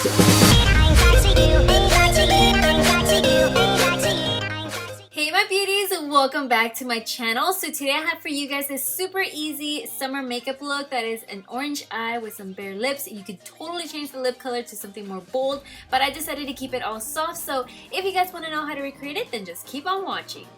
Hey my beauties, welcome back to my channel. So today I have for you guys this super easy summer makeup look that is an orange eye with some bare lips. You could totally change the lip color to something more bold, but I decided to keep it all soft. So if you guys want to know how to recreate it, then just keep on watching.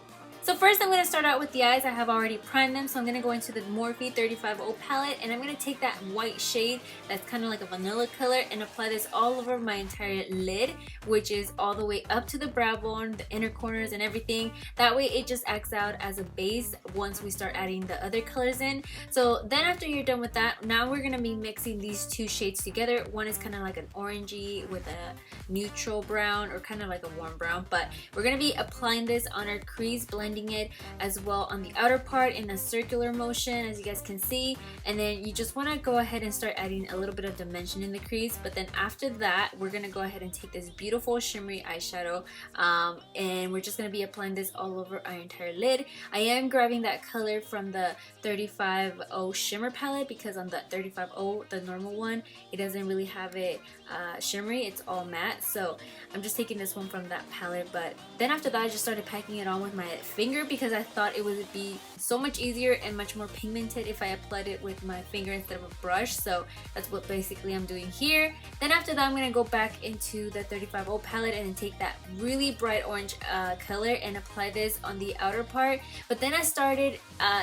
So first I'm going to start out with the eyes. I have already primed them, so I'm going to go into the Morphe 35O palette, and I'm going to take that white shade that's kind of like a vanilla color and apply this all over my entire lid, which is all the way up to the brow bone, the inner corners and everything. That way it just acts out as a base once we start adding the other colors in. So then after you're done with that, now we're going to be mixing these two shades together. One is kind of like an orangey with a neutral brown, or kind of like a warm brown, but we're going to be applying this on our crease, blending it as well on the outer part in a circular motion, as you guys can see. And then you just want to go ahead and start adding a little bit of dimension in the crease. But then after that, we're going to go ahead and take this beautiful shimmery eyeshadow, and we're just going to be applying this all over our entire lid. I am grabbing that color from the 35O shimmer palette, because on the 35O, the normal one, it doesn't really have it shimmery, it's all matte. So I'm just taking this one from that palette. But then after that, I just started packing it on with my finger, because I thought it would be so much easier and much more pigmented if I applied it with my finger instead of a brush. So that's what basically I'm doing here. Then after that, I'm going to go back into the 35O palette and take that really bright orange color and apply this on the outer part. But then I started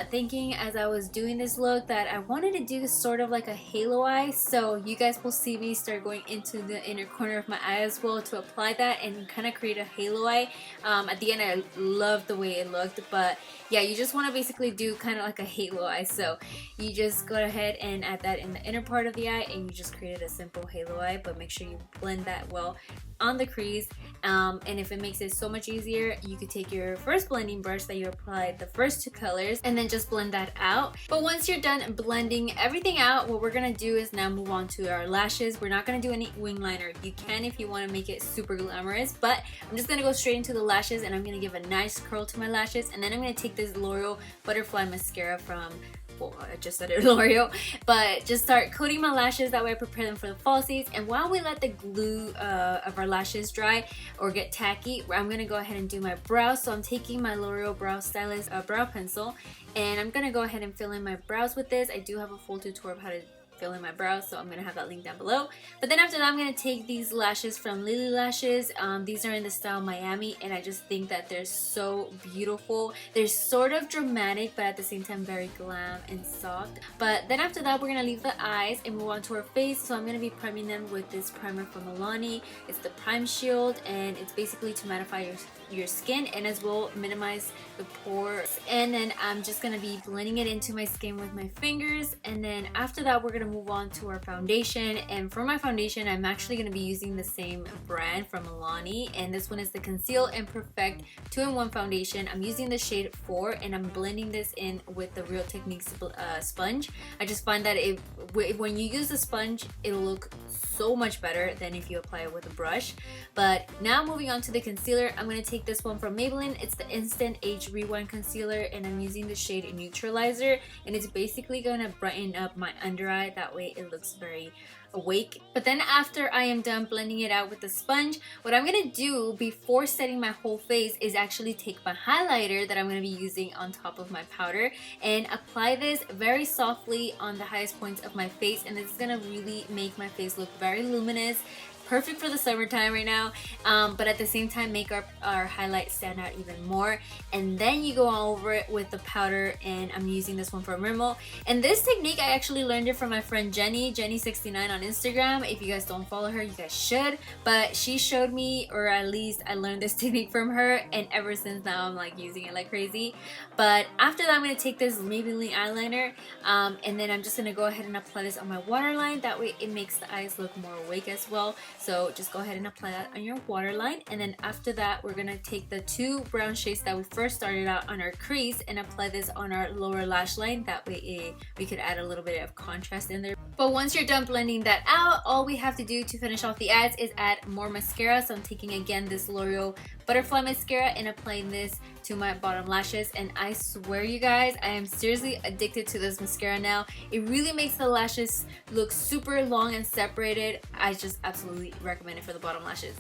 thinking as I was doing this look that I wanted to do sort of like a halo eye. So you guys will see me start going into the inner corner of my eye as well to apply that and kind of create a halo eye. At the end, I loved the way it looked, but yeah, you just want to basically do kind of like a halo eye. So you just go ahead and add that in the inner part of the eye, and you just created a simple halo eye. But make sure you blend that well on the crease, and if it makes it so much easier, you could take your first blending brush that you applied the first two colors and then just blend that out. But once you're done blending everything out, what we're gonna do is now move on to our lashes. We're not gonna do any wing liner. You can if you want to make it super glamorous, but I'm just gonna go straight into the lashes, and I'm gonna give a nice curl to my lashes. And then I'm gonna take this L'Oreal Butterfly Mascara from, well, I just said it, L'Oreal, but just start coating my lashes. That way I prepare them for the falsies. And while we let the glue of our lashes dry or get tacky, I'm gonna go ahead and do my brows. So I'm taking my L'Oreal Brow Stylist brow pencil, and I'm gonna go ahead and fill in my brows with this. I do have a full tutorial of how to fill in my brows, so I'm gonna have that link down below. But then after that, I'm gonna take these lashes from Lilly Lashes. These are in the style Miami, and I just think that they're so beautiful. They're sort of dramatic, but at the same time very glam and soft. But then after that, we're gonna leave the eyes and move on to our face. So I'm gonna be priming them with this primer from Milani. It's the Prime Shield, and it's basically to mattify your skin and as well minimize the pores. And then I'm just gonna be blending it into my skin with my fingers. And then after that, we're gonna move on to our foundation. And for my foundation, I'm actually going to be using the same brand from Milani, and this one is the Conceal and Perfect 2-in-1 foundation. I'm using the shade 4, and I'm blending this in with the Real Techniques sponge. I just find that when you use the sponge, it'll look so much better than if you apply it with a brush. But now moving on to the concealer, I'm going to take this one from Maybelline. It's the Instant Age Rewind Concealer, and I'm using the shade Neutralizer, and it's basically going to brighten up my under eye. That way it looks very awake. But then after I am done blending it out with the sponge, what I'm gonna do before setting my whole face is actually take my highlighter that I'm gonna be using on top of my powder and apply this very softly on the highest points of my face, and this is gonna really make my face look very luminous. Perfect for the summertime right now, but at the same time make our highlight stand out even more. And then you go over it with the powder, and I'm using this one from Rimmel. And this technique, I actually learned it from my friend Jenny69 on Instagram. If you guys don't follow her, you guys should. But she showed me, or at least I learned this technique from her, and ever since now I'm like using it like crazy. But after that, I'm going to take this Maybelline eyeliner, and then I'm just going to go ahead and apply this on my waterline. That way it makes the eyes look more awake as well. So just go ahead and apply that on your waterline. And then after that, we're gonna take the two brown shades that we first started out on our crease and apply this on our lower lash line. That way we could add a little bit of contrast in there. But once you're done blending that out, all we have to do to finish off the eyes is add more mascara. So I'm taking again this L'Oreal Butterfly Mascara and applying this to my bottom lashes. And I swear you guys, I am seriously addicted to this mascara now. It really makes the lashes look super long and separated. I just absolutely recommend it for the bottom lashes.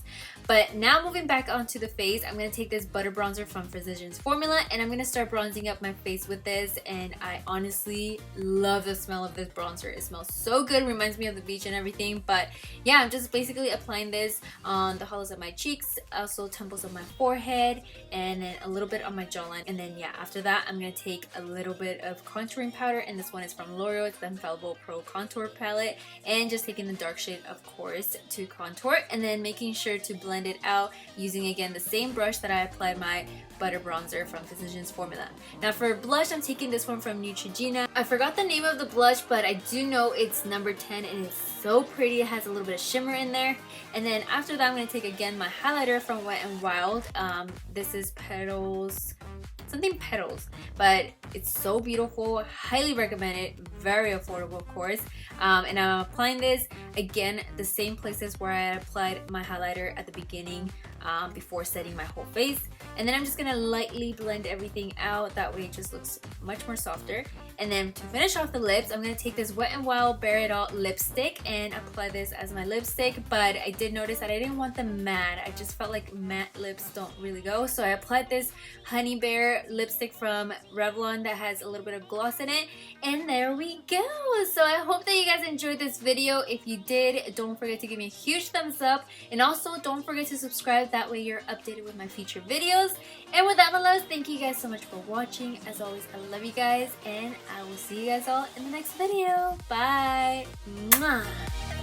But now moving back onto the face, I'm going to take this butter bronzer from Physicians Formula and I'm going to start bronzing up my face with this. And I honestly love the smell of this bronzer. It smells so good, reminds me of the beach and everything. But yeah, I'm just basically applying this on the hollows of my cheeks, also temples of my forehead, and then a little bit on my jawline. And then yeah, after that, I'm going to take a little bit of contouring powder, and this one is from L'Oreal. It's the Infallible Pro Contour Palette, and just taking the dark shade, of course, to contour, and then making sure to blend it out using again the same brush that I applied my butter bronzer from Physicians Formula. Now for blush, I'm taking this one from Neutrogena. I forgot the name of the blush, but I do know it's number 10 and it's so pretty. It has a little bit of shimmer in there. And then after that, I'm going to take again my highlighter from Wet n Wild. This is Petals, something Petals, but it's so beautiful. Highly recommend it. Very affordable, of course. And I'm applying this again the same places where I applied my highlighter at the beginning before setting my whole face. And then I'm just gonna lightly blend everything out. That way it just looks much more softer. And then to finish off the lips, I'm gonna take this Wet n Wild Bare It All lipstick and apply this as my lipstick. But I did notice that I didn't want them matte. I just felt like matte lips don't really go. So I applied this Honey Bear lipstick from Revlon that has a little bit of gloss in it. And there we go. So I hope that you guys enjoyed this video. If you did, don't forget to give me a huge thumbs up. And also don't forget to subscribe. That way you're updated with my future videos. And with that, my loves, thank you guys so much for watching. As always, I love you guys. And I will see you guys all in the next video. Bye. Mwah.